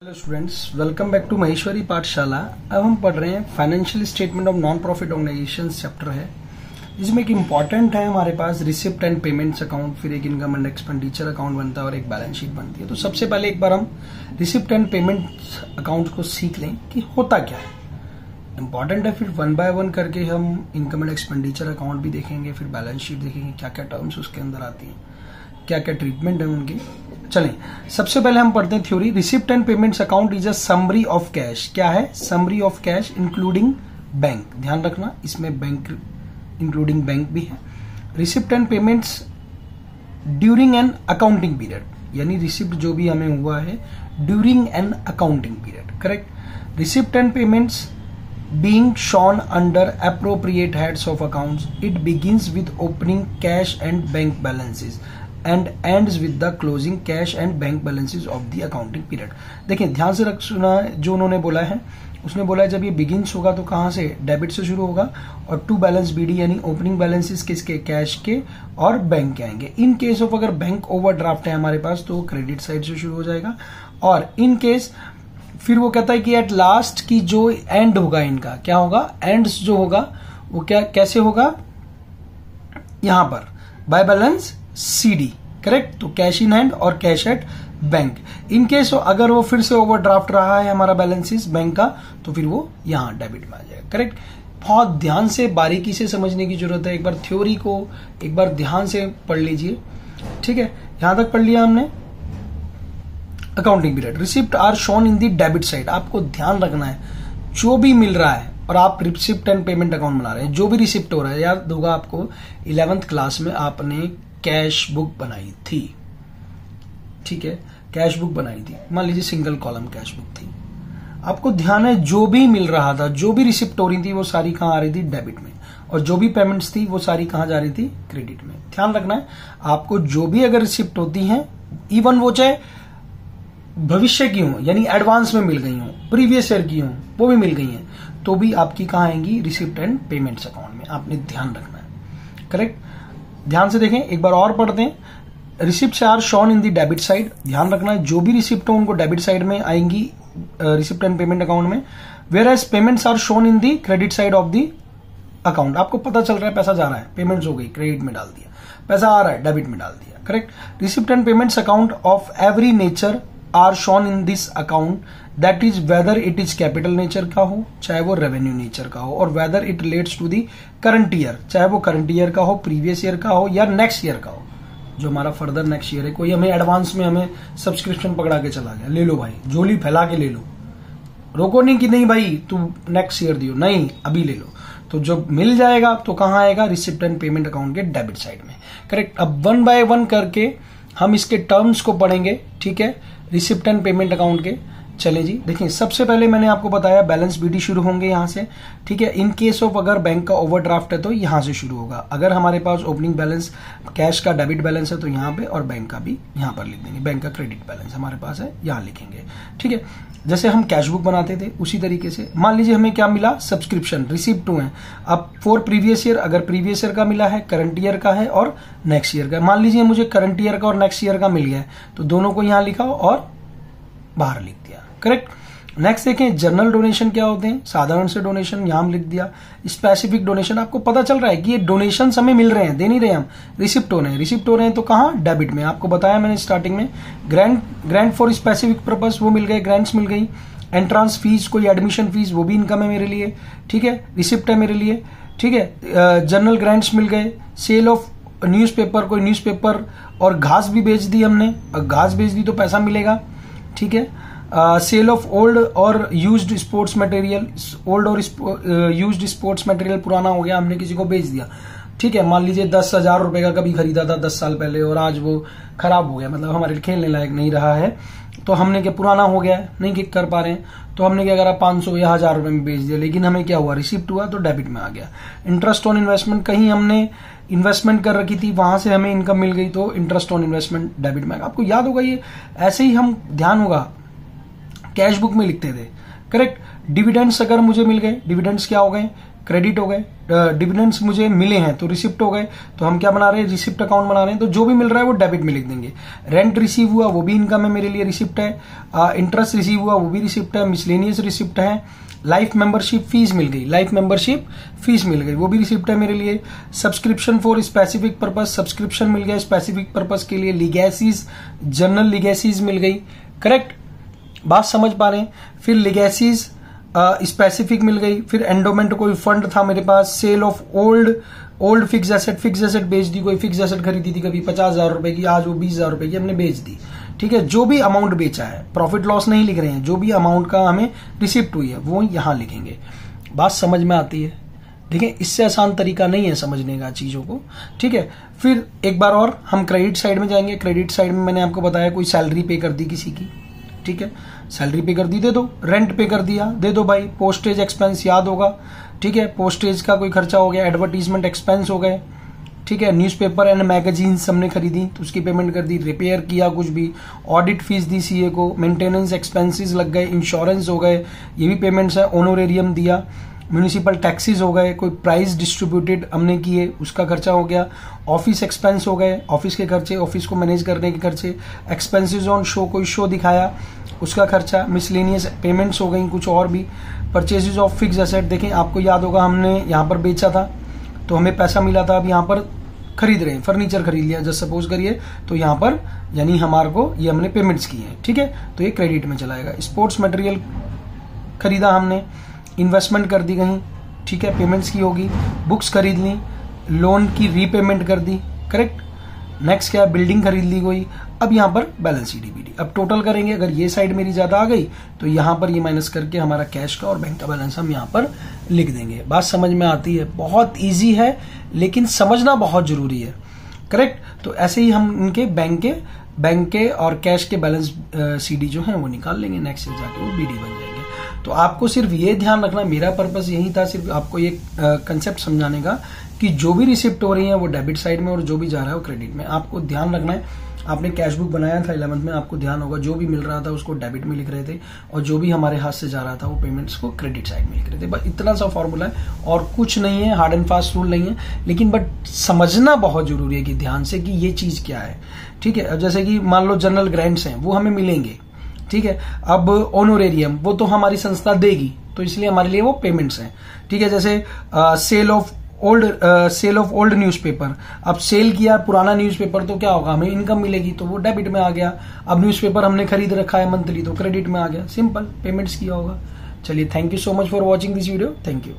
Hello students, welcome back to Maheshwari Pathshala. अब हम पढ़ रहे हैं financial statement of non profit organisation chapter है, जिसमें एक इम्पॉर्टेंट है हमारे पास रिसिप्ट एंड पेमेंट्स अकाउंट, फिर एक इनकम एंड एक्सपेंडिचर अकाउंट बनता है और एक बैलेंस शीट बनती है। तो सबसे पहले एक बार हम रिसिप्ट एंड पेमेंट्स अकाउंट को सीख लें कि होता क्या है। इंपॉर्टेंट है, फिर वन बाय वन करके हम इनकम एंड एक्सपेंडिचर अकाउंट भी देखेंगे, फिर बैलेंस शीट देखेंगे, क्या क्या टर्म्स उसके अंदर आती हैं, क्या क्या ट्रीटमेंट है उनकी। चलें, सबसे पहले हम पढ़ते हैं theory. Receipt and payments account is a summary of cash. क्या है? Summary of cash including bank. ध्यान रखना, इसमें बैंक इंक्लूडिंग बैंक भी है। Receipt and payments during an accounting period, यानी रिसिप्ट जो भी हमें हुआ है during an accounting period, correct. Receipt and payments being shown under appropriate heads of accounts, it begins with opening cash and bank balances and ends with the closing cash and bank balances of the accounting period। देखिए, ध्यान से रख सुना जो उन्होंने बोला है, उसने बोला है जब ये बिगिंस होगा तो कहाँ से? डेबिट से शुरू होगा, और टू बैलेंस बीडी यानी ओपनिंग बैलेंसेस किसके? कैश के और बैंक के आएंगे। इन केस ऑफ अगर बैंक ओवरड्राफ्ट है हमारे पास तो क्रेडिट साइड से शुरू हो जाएगा, और इन केस फिर वो कहता है कि एट लास्ट की जो एंड होगा इनका क्या होगा? एंड्स जो होगा वो क्या कैसे होगा? यहां पर बाय बैलेंस सीडी, करेक्ट। तो कैश इन हैंड और cash at bank. In case अगर वो फिर से ओवरड्राफ्ट रहा है हमारा बैलेंसेस बैंक का, तो फिर वो यहां डेबिट में आ जाएगा, करेक्ट। बहुत ध्यान से बारीकी से समझने की जरूरत है। एक बार थ्योरी को एक बार ध्यान से पढ़ लीजिए, ठीक है। यहां तक पढ़ लिया हमने। Accounting period, receipt are shown in the debit side. आपको ध्यान रखना है, जो भी मिल रहा है और आप रिसिप्ट एंड पेमेंट अकाउंट बना रहे हैं, जो भी रिसिप्ट हो रहा है, याद होगा आपको 11th क्लास में आपने कैश बुक बनाई थी, ठीक है। कैश बुक बनाई थी, मान लीजिए सिंगल कॉलम कैश बुक थी। आपको ध्यान है, जो भी मिल रहा था, जो भी रिसिप्ट हो रही थी, वो सारी कहां आ रही थी? डेबिट में। और जो भी पेमेंट्स थी वो सारी कहां जा रही थी? क्रेडिट में। ध्यान रखना है आपको, जो भी अगर रिसिप्ट होती है, इवन वो चाहे भविष्य की हो, यानी एडवांस में मिल गई हो, प्रीवियस ईयर की हो, वो भी मिल गई हैं, तो भी आपकी कहां आएंगी? रिसिप्ट एंड पेमेंट्स अकाउंट में। आपने ध्यान रखना है, करेक्ट। ध्यान से देखें, एक बार और पढ़ते हैं। Receipt are shown in the debit side. ध्यान रखना है, जो भी रिसिप्ट हो उनको डेबिट साइड में आएंगी रिसिप्ट एंड पेमेंट अकाउंट में। Whereas payments are shown in the credit side of the account. आपको पता चल रहा है पैसा जा रहा है, पेमेंट्स हो गई, क्रेडिट में डाल दिया, पैसा आ रहा है, डेबिट में डाल दिया, correct. Receipt and payments account of every nature are shown in this account, that is whether it is capital nature का हो, चाहे वो रेवेन्यू नेचर का हो, और whether it relates to the current year, चाहे वो करंट ईयर का हो, प्रीवियस ईयर का हो, या नेक्स्ट ईयर का हो, जो हमारा फर्दर नेक्स्ट ईयर है। कोई हमें एडवांस में हमें सब्सक्रिप्शन पकड़ा के चला गया, ले लो भाई, झोली फैला के ले लो, रोको नहीं कि नहीं भाई तू नेक्स्ट ईयर दियो, नहीं अभी ले लो। तो जब मिल जाएगा तो कहां आएगा? रिसिप्ट एंड पेमेंट अकाउंट के डेबिट साइड में, करेक्ट। अब वन बाय वन करके हम इसके टर्म्स को पढ़ेंगे, ठीक है, रिसिप्ट एंड पेमेंट अकाउंट के। चले जी, देखिए, सबसे पहले मैंने आपको बताया बैलेंस बीडी शुरू होंगे यहां से, ठीक है। इन केस ऑफ अगर बैंक का ओवरड्राफ्ट है तो यहां से शुरू होगा। अगर हमारे पास ओपनिंग बैलेंस कैश का डेबिट बैलेंस है तो यहां पे, और बैंक का भी यहां पर लिख देंगे। बैंक का क्रेडिट बैलेंस हमारे पास है, यहां लिखेंगे, ठीक है। जैसे हम कैश बुक बनाते थे उसी तरीके से। मान लीजिए हमें क्या मिला? सब्सक्रिप्शन, रिसिप्ट है। अब फॉर प्रीवियस ईयर, अगर प्रीवियस ईयर का मिला है, करंट ईयर का है और नेक्स्ट ईयर का। मान लीजिए मुझे करंट ईयर का और नेक्स्ट ईयर का मिल गया है, तो दोनों को यहां लिखा और बाहर लिख दिया, करेक्ट। नेक्स्ट देखें, जनरल डोनेशन क्या होते हैं? साधारण से डोनेशन यहां लिख दिया। स्पेसिफिक डोनेशन, आपको पता चल रहा है कि ये डोनेशन हमें मिल रहे हैं, दे नहीं रहे हम, रिसिप्ट हो रहे हैं। रिसिप्ट हो रहे हैं तो कहां? डेबिट में। आपको बताया मैंने स्टार्टिंग में। ग्रांट फॉर स्पेसिफिक पर्पस, वो मिल गए, ग्रांट्स मिल गई। एंट्रांस फीस, कोई एडमिशन फीस, वो भी इनकम है मेरे लिए, ठीक है, रिसिप्ट है मेरे लिए, ठीक है। जनरल ग्रांट्स मिल गए। सेल ऑफ न्यूज़पेपर, कोई न्यूज़पेपर और घास भी बेच दी हमने, घास बेच दी तो पैसा मिलेगा, ठीक है। सेल ऑफ ओल्ड और यूज्ड स्पोर्ट्स मटेरियल, ओल्ड और यूज्ड स्पोर्ट्स मटेरियल पुराना हो गया, हमने किसी को बेच दिया, ठीक है। मान लीजिए 10,000 रुपए का कभी खरीदा था 10 साल पहले, और आज वो खराब हो गया, मतलब हमारे खेलने लायक नहीं रहा है, तो हमने क्या, पुराना हो गया है, नहीं किक कर पा रहे हैं, तो हमने क्या करा, 500 या 1000 रुपए में बेच दिया। लेकिन हमें क्या हुआ? रिसिप्ट हुआ तो डेबिट में आ गया। इंटरेस्ट ऑन इन्वेस्टमेंट, कहीं हमने इन्वेस्टमेंट कर रखी थी, वहां से हमें इनकम मिल गई, तो इंटरेस्ट ऑन इन्वेस्टमेंट डेबिट में। आपको याद होगा ये, ऐसे ही हम, ध्यान होगा, कैश बुक में लिखते थे, करेक्ट। डिविडेंड्स अगर मुझे मिल गए, डिविडेंड्स क्या हो गए? क्रेडिट हो गए। डिविडेंड्स मुझे मिले हैं तो रिसिप्ट हो गए, तो हम क्या बना रहे हैं, रिसिप्ट अकाउंट बना रहे हैं। तो जो भी मिल रहा है वो डेबिट में लिख देंगे। रेंट रिसीव हुआ वो भी इनकम है मेरे लिए, रिसिप्ट है। इंटरेस्ट रिसीव हुआ वो भी रिसिप्ट है, मिसलेनियस रिसिप्ट है। लाइफ मेंबरशिप फीस मिल गई, लाइफ मेंबरशिप फीस मिल गई, वो भी रिसिप्ट है मेरे लिए। Subscription for specific purpose, subscription मिल गया स्पेसिफिक पर्पस के लिए। लिगेसीज, जनरल लिगेसीज मिल गई। करेक्ट, बात समझ पा रहे हैं। फिर लिगेसीज स्पेसिफिक मिल गई। फिर एंडोमेंट कोई फंड था मेरे पास। Sale of old fix asset बेच दी। कोई फिक्स एसेट खरीदी थी कभी 50,000 रुपए की, आज वो 20,000 रुपए की हमने बेच दी। ठीक है, जो भी अमाउंट बेचा है, प्रॉफिट लॉस नहीं लिख रहे हैं, जो भी अमाउंट का हमें रिसिप्ट हुई है वो यहां लिखेंगे। बात समझ में आती है? देखिए, इससे आसान तरीका नहीं है समझने का चीजों को। ठीक है, फिर एक बार और हम क्रेडिट साइड में जाएंगे। क्रेडिट साइड में मैंने आपको बताया कोई सैलरी पे कर दी किसी की, ठीक है, सैलरी पे कर दी, दे दो। रेंट पे कर दिया, दे दो भाई। पोस्टेज एक्सपेंस याद होगा, ठीक है, पोस्टेज का कोई खर्चा हो गया। एडवर्टीजमेंट एक्सपेंस हो गए, ठीक है। न्यूज़पेपर एंड मैगजीन्स हमने खरीदी तो उसकी पेमेंट कर दी। रिपेयर किया कुछ भी, ऑडिट फीस दी सीए को, मेंटेनेंस एक्सपेंसेस लग गए, इंश्योरेंस हो गए, ये भी पेमेंट्स है। ऑनोरेरियम दिया, म्यूनिसिपल टैक्सेस हो गए, कोई प्राइस डिस्ट्रीब्यूटेड हमने किए उसका खर्चा हो गया। ऑफिस एक्सपेंस हो गए, ऑफिस के खर्चे, ऑफिस को मैनेज करने के खर्चे। एक्सपेंसेस ऑन शो, कोई शो दिखाया उसका खर्चा। मिसलेनियस पेमेंट्स हो गई कुछ और भी। परचेजेज ऑफ फिक्स एसेट, देखें आपको याद होगा हमने यहाँ पर बेचा था तो हमें पैसा मिला था, अब यहाँ पर खरीद रहे हैं, फर्नीचर खरीद लिया जस्ट सपोज करिए, तो यहाँ पर यानी हमारे को ये हमने पेमेंट्स की हैं, ठीक है, तो ये क्रेडिट में चला जाएगा। स्पोर्ट्स मटेरियल खरीदा हमने, इन्वेस्टमेंट कर दी कहीं, ठीक है, पेमेंट्स की होगी। बुक्स खरीद ली, लोन की रीपेमेंट कर दी, करेक्ट। नेक्स्ट क्या है, बिल्डिंग खरीद ली कोई। अब यहाँ पर बैलेंस शीट डीबीडी, अब टोटल करेंगे। अगर ये साइड मेरी ज्यादा आ गई तो यहाँ पर ये माइनस करके हमारा कैश का और बैंक का बैलेंस हम यहाँ पर लिख देंगे। बात समझ में आती है? बहुत इजी है लेकिन समझना बहुत जरूरी है, करेक्ट। तो ऐसे ही हम इनके बैंक के और कैश के बैलेंस सीडी जो है वो निकाल लेंगे। नेक्स्ट जाके वो बीडी बन जाएंगे। तो आपको सिर्फ ये ध्यान रखना, मेरा पर्पस यही था सिर्फ आपको ये कंसेप्ट समझाने का कि जो भी रिसिप्ट हो रही है वो डेबिट साइड में और जो भी जा रहा है वो क्रेडिट में। आपको ध्यान रखना है। आपने कैश बुक बनाया था 11th में, आपको ध्यान होगा जो भी मिल रहा था उसको डेबिट में लिख रहे थे और जो भी हमारे हाथ से जा रहा था वो पेमेंट्स को क्रेडिट साइड में लिख रहे थे। बस इतना सा फॉर्मूला है और कुछ नहीं है, हार्ड एंड फास्ट रूल नहीं है, लेकिन बट समझना बहुत जरूरी है कि ध्यान से कि ये चीज क्या है, ठीक है। अब जैसे कि मान लो जनरल ग्रांट्स हैं वो हमें मिलेंगे, ठीक है। अब ऑनोरेरियम वो तो हमारी संस्था देगी तो इसलिए हमारे लिए वो पेमेंट्स हैं, ठीक है। जैसे सेल ऑफ ओल्ड न्यूज़पेपर, अब सेल किया पुराना न्यूज़पेपर तो क्या होगा, हमें इनकम मिलेगी तो वो डेबिट में आ गया। अब न्यूज़पेपर हमने खरीद रखा है मंथली तो क्रेडिट में आ गया, सिंपल पेमेंट्स किया होगा। चलिए, thank you so much for watching this video, thank you.